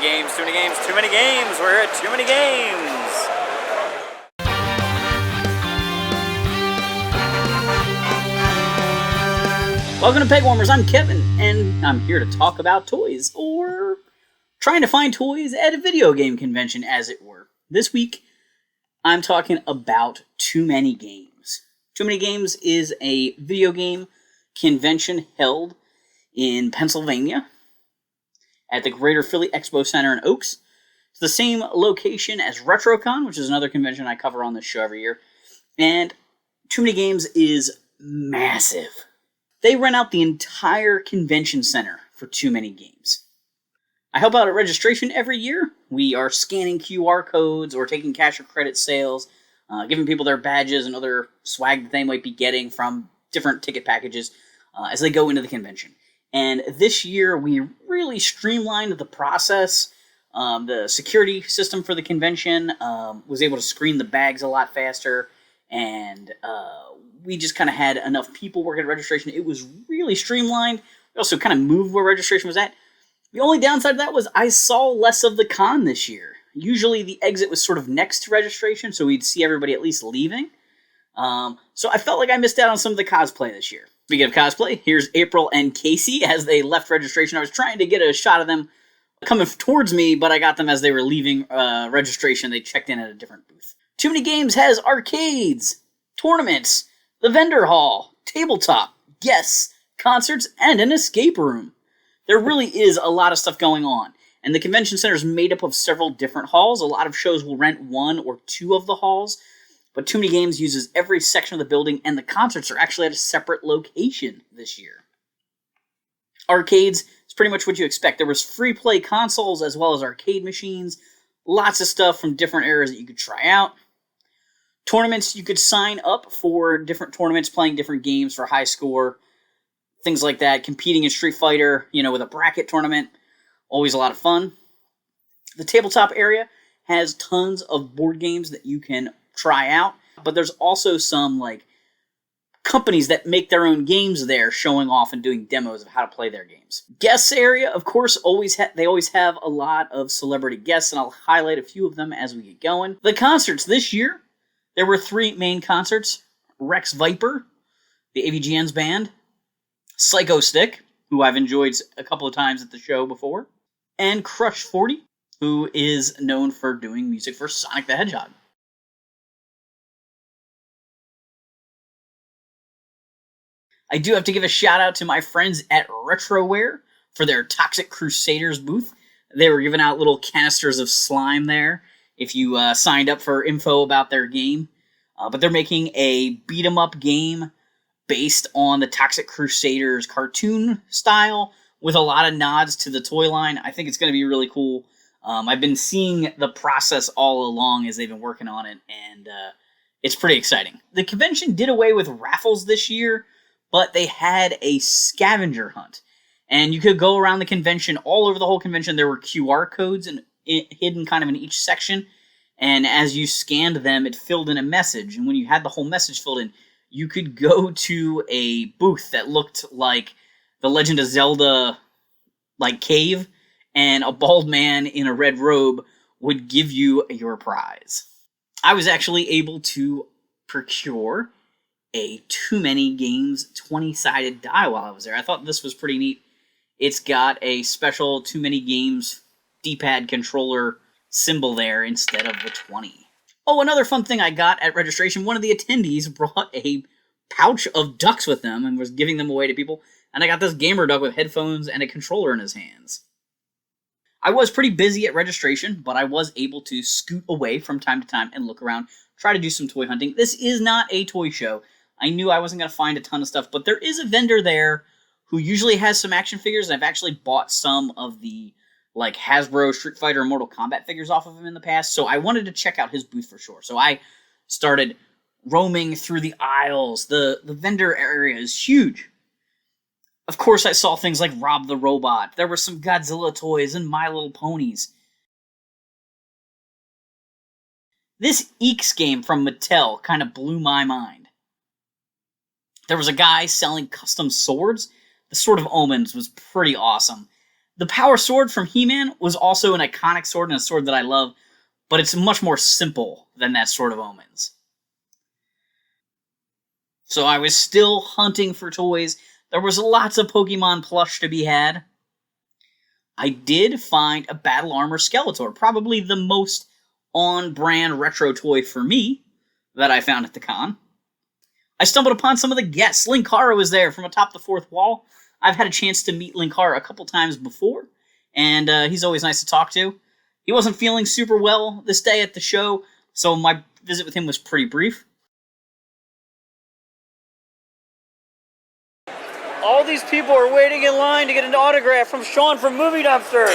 Games, Too Many Games, Too Many Games. We're at Too Many Games. Welcome to Pegwarmers. I'm Kevin, and I'm here to talk about toys, or trying to find toys at a video game convention, as it were. This week, I'm talking about Too Many Games. Too Many Games is a video game convention held in Pennsylvania at the Greater Philly Expo Center in Oaks. It's the same location as RetroCon, which is another convention I cover on this show every year. And Too Many Games is massive. They rent out the entire convention center for Too Many Games. I help out at registration every year. We are scanning QR codes or taking cash or credit sales, giving people their badges and other swag that they might be getting from different ticket packages as they go into the convention. And this year, we really streamlined the process. The security system for the convention was able to screen the bags a lot faster, and we just kind of had enough people working at registration. It was really streamlined. We also kind of moved where registration was at. The only downside of that was I saw less of the con this year. Usually the exit was sort of next to registration, so we'd see everybody at least leaving. So I felt like I missed out on some of the cosplay this year. Speaking of cosplay, here's April and Casey as they left registration. I was trying to get a shot of them coming towards me, but I got them as they were leaving registration. They checked in at a different booth. Too Many Games has arcades, tournaments, the vendor hall, tabletop, guests, concerts, and an escape room. There really is a lot of stuff going on. And the convention center is made up of several different halls. A lot of shows will rent one or two of the halls. But Too Many Games uses every section of the building, and the concerts are actually at a separate location this year. Arcades is pretty much what you expect. There was free play consoles as well as arcade machines. Lots of stuff from different areas that you could try out. Tournaments, you could sign up for different tournaments, playing different games for high score. Things like that. Competing in Street Fighter, with a bracket tournament. Always a lot of fun. The tabletop area has tons of board games that you can try out, but there's also some companies that make their own games there, showing off and doing demos of how to play their games. Guests area, of course, they always have a lot of celebrity guests, and I'll highlight a few of them as we get going. The concerts this year, there were 3 main concerts: Rex Viper, the AVGN's band, Psycho Stick, who I've enjoyed a couple of times at the show before, and Crush 40, who is known for doing music for Sonic the Hedgehog. I do have to give a shout out to my friends at Retroware for their Toxic Crusaders booth. They were giving out little canisters of slime there if you signed up for info about their game. But they're making a beat-em-up game based on the Toxic Crusaders cartoon style with a lot of nods to the toy line. I think it's going to be really cool. I've been seeing the process all along as they've been working on it, and it's pretty exciting. The convention did away with raffles this year, but they had a scavenger hunt. And you could go around the convention, all over the whole convention. There were QR codes hidden kind of in each section. And as you scanned them, it filled in a message. And when you had the whole message filled in, you could go to a booth that looked like the Legend of Zelda cave, and a bald man in a red robe would give you your prize. I was actually able to procure a Too Many Games 20-sided die while I was there. I thought this was pretty neat. It's got a special Too Many Games D-pad controller symbol there instead of the 20. Oh, another fun thing I got at registration, one of the attendees brought a pouch of ducks with them and was giving them away to people, and I got this gamer duck with headphones and a controller in his hands. I was pretty busy at registration, but I was able to scoot away from time to time and look around, try to do some toy hunting. This is not a toy show. I knew I wasn't going to find a ton of stuff, but there is a vendor there who usually has some action figures, and I've actually bought some of the Hasbro, Street Fighter, and Mortal Kombat figures off of him in the past, so I wanted to check out his booth for sure. So I started roaming through the aisles. The vendor area is huge. Of course, I saw things like Rob the Robot. There were some Godzilla toys and My Little Ponies. This Eeks game from Mattel kind of blew my mind. There was a guy selling custom swords. The Sword of Omens was pretty awesome. The Power Sword from He-Man was also an iconic sword and a sword that I love, but it's much more simple than that Sword of Omens. So I was still hunting for toys. There was lots of Pokemon plush to be had. I did find a Battle Armor Skeletor, probably the most on-brand retro toy for me that I found at the con. I stumbled upon some of the guests. Linkara was there from atop the fourth wall. I've had a chance to meet Linkara a couple times before, and he's always nice to talk to. He wasn't feeling super well this day at the show, so my visit with him was pretty brief. All these people are waiting in line to get an autograph from Sean from Movie Dumpster.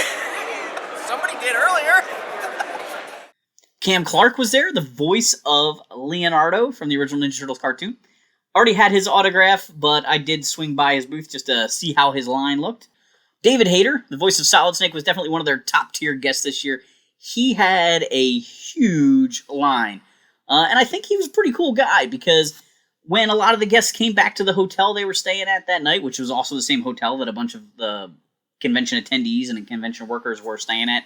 Somebody did earlier. Cam Clark was there, the voice of Leonardo from the original Ninja Turtles cartoon. Already had his autograph, but I did swing by his booth just to see how his line looked. David Hayter, the voice of Solid Snake, was definitely one of their top-tier guests this year. He had a huge line. And I think he was a pretty cool guy, because when a lot of the guests came back to the hotel they were staying at that night, which was also the same hotel that a bunch of the convention attendees and convention workers were staying at,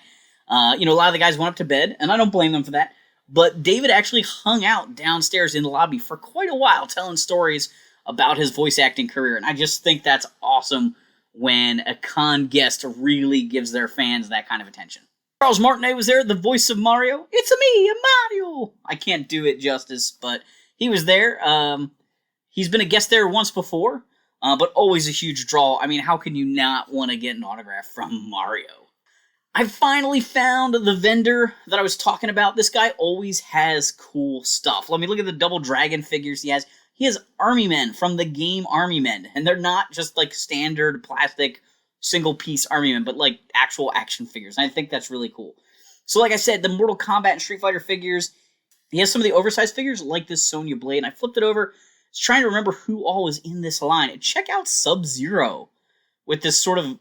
a lot of the guys went up to bed, and I don't blame them for that. But David actually hung out downstairs in the lobby for quite a while, telling stories about his voice acting career. And I just think that's awesome when a con guest really gives their fans that kind of attention. Charles Martinet was there, the voice of Mario. It's me, Mario! I can't do it justice, but he was there. He's been a guest there once before, but always a huge draw. I mean, how can you not want to get an autograph from Mario? I finally found the vendor that I was talking about. This guy always has cool stuff. Let me look at the Double Dragon figures he has. He has Army Men from the game Army Men, and they're not just like standard plastic single-piece Army Men, but like actual action figures. And I think that's really cool. So like I said, the Mortal Kombat and Street Fighter figures, he has some of the oversized figures like this Sonya Blade, and I flipped it over. I was trying to remember who all was in this line. And check out Sub-Zero with this sort of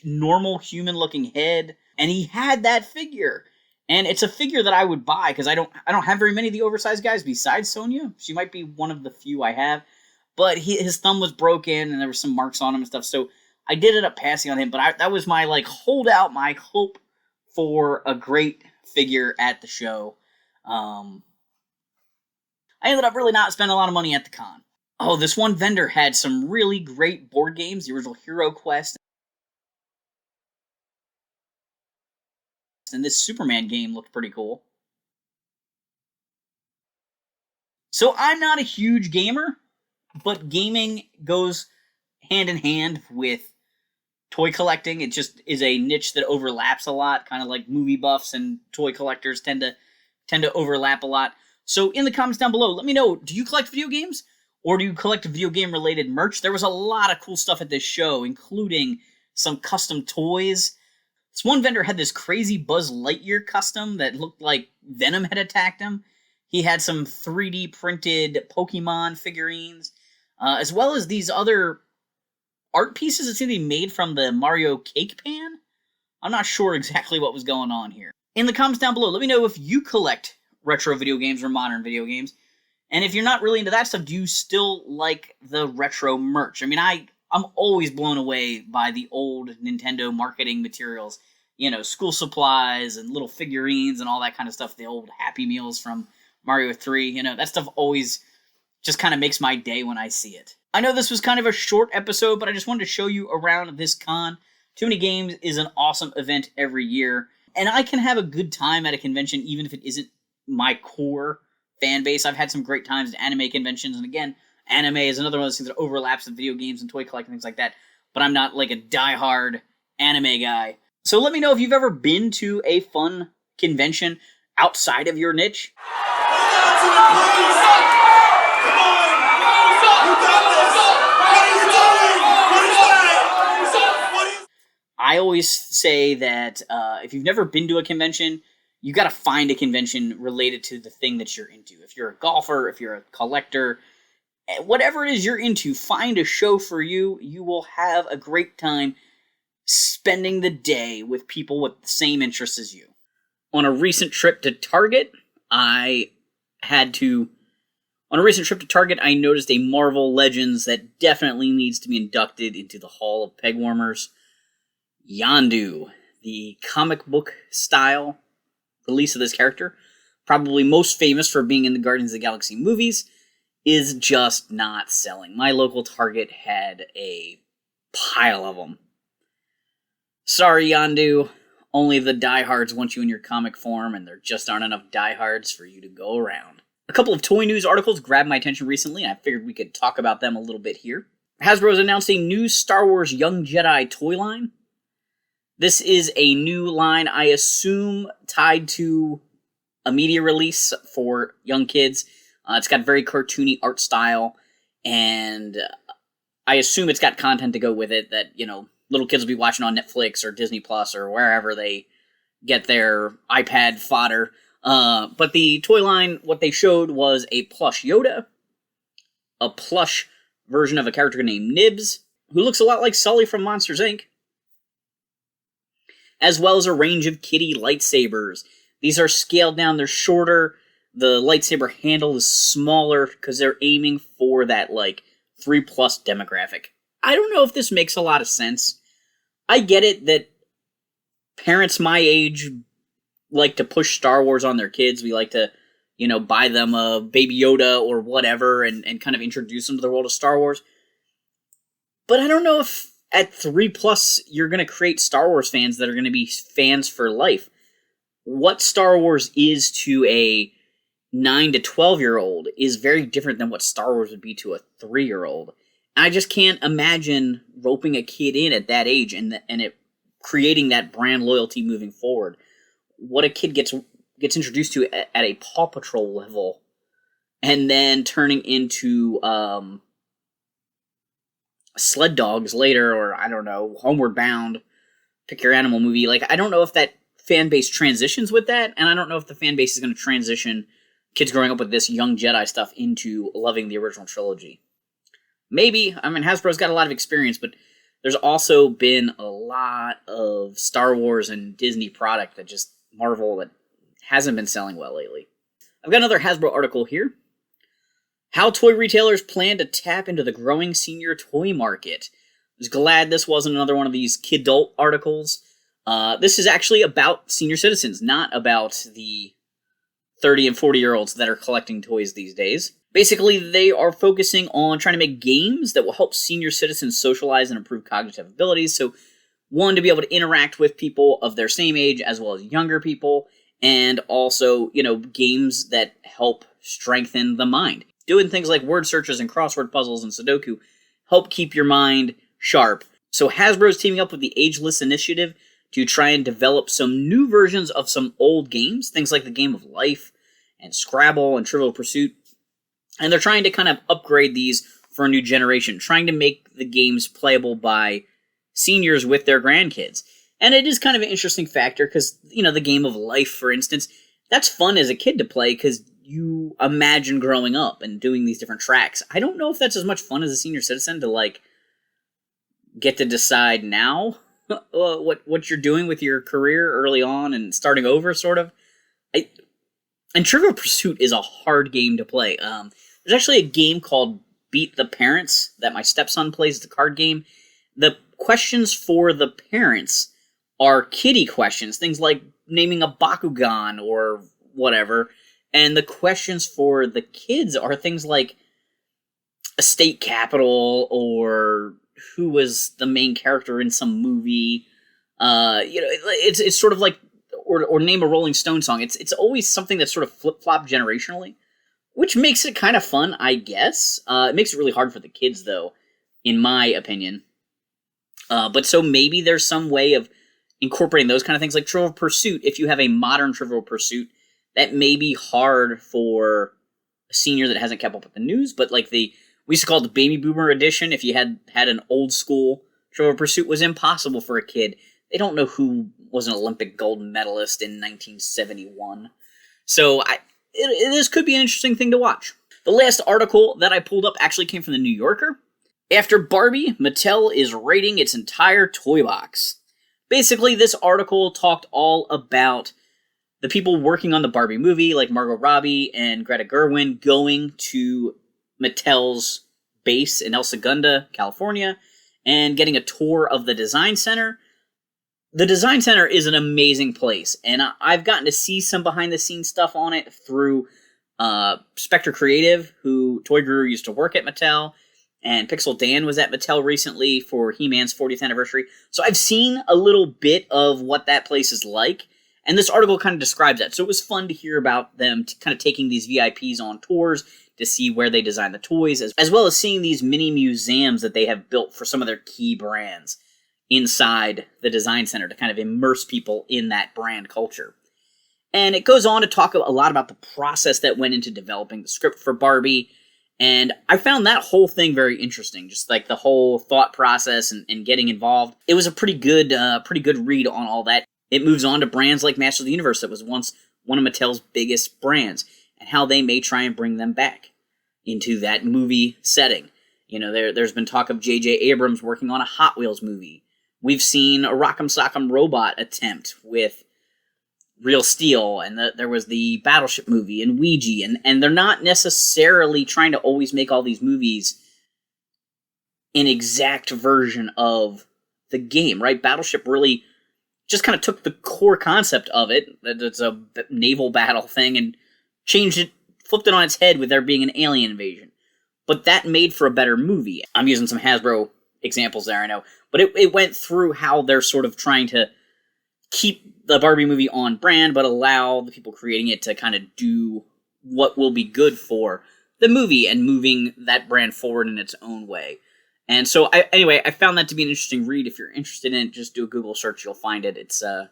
normal human-looking head. And he had that figure. And it's a figure that I would buy, because I don't have very many of the oversized guys besides Sonya. She might be one of the few I have. But his thumb was broken, and there were some marks on him and stuff. So I did end up passing on him. But that was my holdout, my hope for a great figure at the show. I ended up really not spending a lot of money at the con. Oh, this one vendor had some really great board games. The original Hero Quest. And this Superman game looked pretty cool. So I'm not a huge gamer, but gaming goes hand in hand with toy collecting. It just is a niche that overlaps a lot, kind of like movie buffs and toy collectors tend to overlap a lot. So in the comments down below, let me know, do you collect video games? Or do you collect video game related merch? There was a lot of cool stuff at this show, including some custom toys. This one vendor had this crazy Buzz Lightyear custom that looked like Venom had attacked him. He had some 3D printed Pokemon figurines, as well as these other art pieces that seem to be made from the Mario cake pan. I'm not sure exactly what was going on here. In the comments down below, let me know if you collect retro video games or modern video games. And if you're not really into that stuff, do you still like the retro merch? I mean, I'm always blown away by the old Nintendo marketing materials. School supplies and little figurines and all that kind of stuff. The old Happy Meals from Mario 3. That stuff always just kind of makes my day when I see it. I know this was kind of a short episode, but I just wanted to show you around this con. TooManyGames is an awesome event every year. And I can have a good time at a convention even if it isn't my core fan base. I've had some great times at anime conventions. And again, anime is another one of those things that overlaps with video games and toy collecting, things like that. But I'm not like a diehard anime guy. So let me know if you've ever been to a fun convention outside of your niche. I always say that if you've never been to a convention, you got to find a convention related to the thing that you're into. If you're a golfer, if you're a collector, whatever it is you're into, find a show for you. You will have a great time spending the day with people with the same interests as you. On a recent trip to Target, I noticed a Marvel Legends that definitely needs to be inducted into the Hall of Pegwarmers. Yondu, the comic book style release of this character, probably most famous for being in the Guardians of the Galaxy movies, is just not selling. My local Target had a pile of them. Sorry, Yondu. Only the diehards want you in your comic form, and there just aren't enough diehards for you to go around. A couple of toy news articles grabbed my attention recently, and I figured we could talk about them a little bit here. Hasbro has announced a new Star Wars Young Jedi toy line. This is a new line, I assume, tied to a media release for young kids. It's got very cartoony art style, and I assume it's got content to go with it that, little kids will be watching on Netflix or Disney Plus or wherever they get their iPad fodder. But the toy line, what they showed was a plush Yoda, a plush version of a character named Nibs, who looks a lot like Sully from Monsters, Inc., as well as a range of kiddie lightsabers. These are scaled down, they're shorter, the lightsaber handle is smaller because they're aiming for that, 3+ demographic. I don't know if this makes a lot of sense. I get it that parents my age like to push Star Wars on their kids. We like to, buy them a Baby Yoda or whatever and kind of introduce them to the world of Star Wars. But I don't know if at 3+ you're going to create Star Wars fans that are going to be fans for life. What Star Wars is to a 9 to 12-year-old is very different than what Star Wars would be to a 3-year-old. I just can't imagine roping a kid in at that age and it creating that brand loyalty moving forward. What a kid gets introduced to at a Paw Patrol level, and then turning into Sled Dogs later, or I don't know, Homeward Bound, pick your animal movie. I don't know if that fan base transitions with that, and I don't know if the fan base is going to transition kids growing up with this Young Jedi stuff into loving the original trilogy. Maybe. Hasbro's got a lot of experience, but there's also been a lot of Star Wars and Disney product that just Marvel that hasn't been selling well lately. I've got another Hasbro article here. How toy retailers plan to tap into the growing senior toy market. I was glad this wasn't another one of these kidult articles. This is actually about senior citizens, not about the 30 and 40-year-olds that are collecting toys these days. Basically, they are focusing on trying to make games that will help senior citizens socialize and improve cognitive abilities. So, one, to be able to interact with people of their same age as well as younger people, and also, games that help strengthen the mind. Doing things like word searches and crossword puzzles and Sudoku help keep your mind sharp. So Hasbro's teaming up with the Ageless Initiative to try and develop some new versions of some old games, things like the Game of Life and Scrabble and Trivial Pursuit. And they're trying to kind of upgrade these for a new generation, trying to make the games playable by seniors with their grandkids. And it is kind of an interesting factor because, the Game of Life, for instance, that's fun as a kid to play because you imagine growing up and doing these different tracks. I don't know if that's as much fun as a senior citizen to, get to decide now what you're doing with your career early on and starting over, sort of. And Trivial Pursuit is a hard game to play. There's actually a game called Beat the Parents that my stepson plays. It's a card game. The questions for the parents are kiddie questions, things like naming a Bakugan or whatever. And the questions for the kids are things like a state capital or who was the main character in some movie. It's sort of like, or name a Rolling Stone song. It's always something that's sort of flip-flop generationally, which makes it kind of fun, I guess. It makes it really hard for the kids, though, in my opinion. But so maybe there's some way of incorporating those kind of things, like Trivial Pursuit. If you have a modern Trivial Pursuit, that may be hard for a senior that hasn't kept up with the news, but we used to call it the Baby Boomer edition. If you had an old school Trivial Pursuit, was impossible for a kid. They don't know who was an Olympic gold medalist in 1971. So this could be an interesting thing to watch. The last article that I pulled up actually came from the New Yorker. After Barbie, Mattel is raiding its entire toy box. Basically, this article talked all about the people working on the Barbie movie, like Margot Robbie and Greta Gerwig, going to Mattel's base in El Segundo, California, and getting a tour of the design center. The Design Center is an amazing place, and I've gotten to see some behind-the-scenes stuff on it through Spectre Creative, who Toy Guru used to work at Mattel, and Pixel Dan was at Mattel recently for He-Man's 40th anniversary. So I've seen a little bit of what that place is like, and this article kind of describes that. So it was fun to hear about them kind of taking these VIPs on tours to see where they design the toys, as well as seeing these mini museums that they have built for some of their key brands inside the Design Center to kind of immerse people in that brand culture. And it goes on to talk a lot about the process that went into developing the script for Barbie, and I found that whole thing very interesting, just like the whole thought process and getting involved. It was a pretty good read on all that. It moves on to brands like Masters of the Universe, that was once one of Mattel's biggest brands, and how they may try and bring them back into that movie setting. You know, there's been talk of J.J. Abrams working on a Hot Wheels movie. We've seen a Rock'em Sock'em Robot attempt with Real Steel, and there was the Battleship movie and Ouija, and they're not necessarily trying to always make all these movies an exact version of the game, right? Battleship really just kind of took the core concept of it, that it's a naval battle thing, and changed it, flipped it on its head with there being an alien invasion. But that made for a better movie. I'm using some Hasbro examples there, I know. But it went through how they're sort of trying to keep the Barbie movie on brand, but allow the people creating it to kind of do what will be good for the movie and moving that brand forward in its own way. And so, I found that to be an interesting read. If you're interested in it, just do a Google search, you'll find it. It's a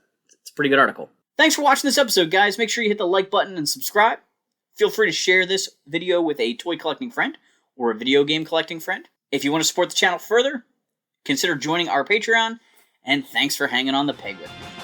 pretty good article. Thanks for watching this episode, guys. Make sure you hit the like button and subscribe. Feel free to share this video with a toy collecting friend or a video game collecting friend. If you want to support the channel further, consider joining our Patreon, and thanks for hanging on the peg with me.